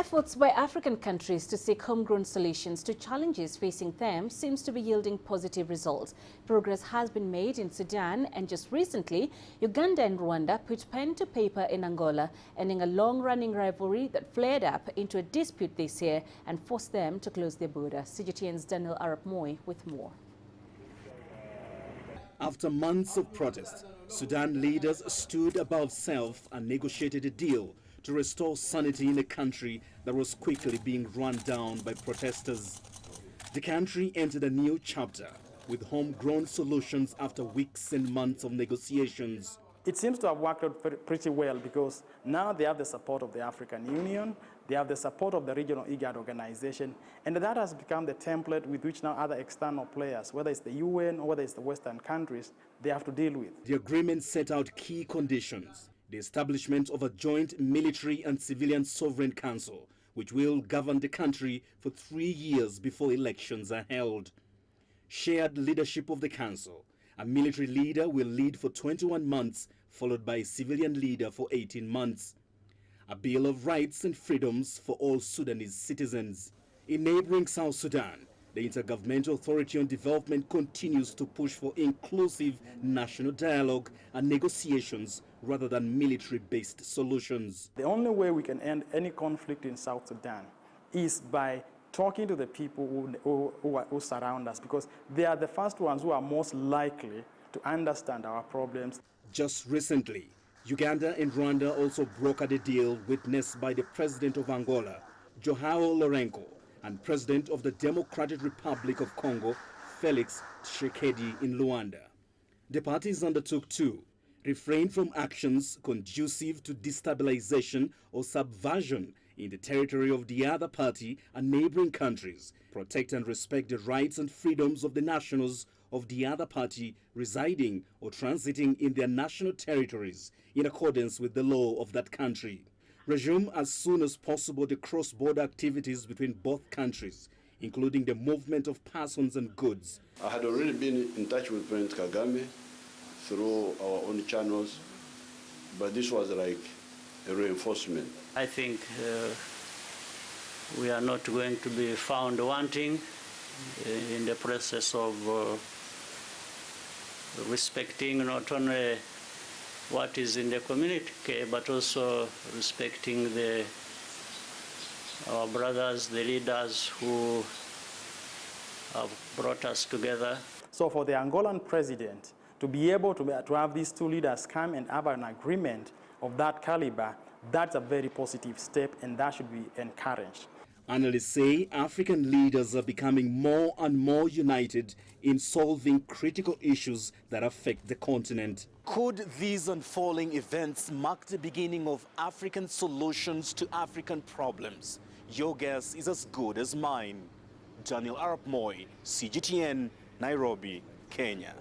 Efforts by African countries to seek homegrown solutions to challenges facing them seems to be yielding positive results. Progress has been made in Sudan, and just recently, Uganda and Rwanda put pen to paper in Angola, ending a long-running rivalry that flared up into a dispute this year and forced them to close their border. CGTN's Arapmoi with more. After months of protest, Sudan leaders stood above self and negotiated a deal to restore sanity in a country that was quickly being run down by protesters. The country entered a new chapter with homegrown solutions after weeks and months of negotiations. It seems to have worked out pretty well because now they have the support of the African Union, they have the support of the regional IGAD organization, and that has become the template with which now other external players, whether it's the UN or whether it's the Western countries, they have to deal with. The agreement set out key conditions: the establishment of a joint military and civilian sovereign council, which will govern the country for 3 years before elections are held. Shared leadership of the council. A military leader will lead for 21 months, followed by a civilian leader for 18 months. A Bill of Rights and Freedoms for all Sudanese citizens. In neighboring South Sudan, the Intergovernmental Authority on Development continues to push for inclusive national dialogue and negotiations rather than military-based solutions. The only way we can end any conflict in South Sudan is by talking to the people who surround us, because they are the first ones who are most likely to understand our problems. Just recently, Uganda and Rwanda also brokered a deal witnessed by the President of Angola, João Lourenço, and President of the Democratic Republic of Congo, Felix Tshisekedi, in Luanda. The parties undertook to refrain from actions conducive to destabilization or subversion in the territory of the other party and neighboring countries, protect and respect the rights and freedoms of the nationals of the other party residing or transiting in their national territories in accordance with the law of that country. Resume as soon as possible the cross-border activities between both countries, including the movement of persons and goods. I had already been in touch with President Kagame through our own channels, but this was like a reinforcement. I think we are not going to be found wanting in the process of respecting not only what is in the communique, but also respecting our brothers, the leaders who have brought us together. So for the Angolan president to be able to have these two leaders come and have an agreement of that caliber, that's a very positive step, and that should be encouraged. Analysts say African leaders are becoming more and more united in solving critical issues that affect the continent. Could these unfolding events mark the beginning of African solutions to African problems? Your guess is as good as mine. Arapmoi, CGTN, Nairobi, Kenya.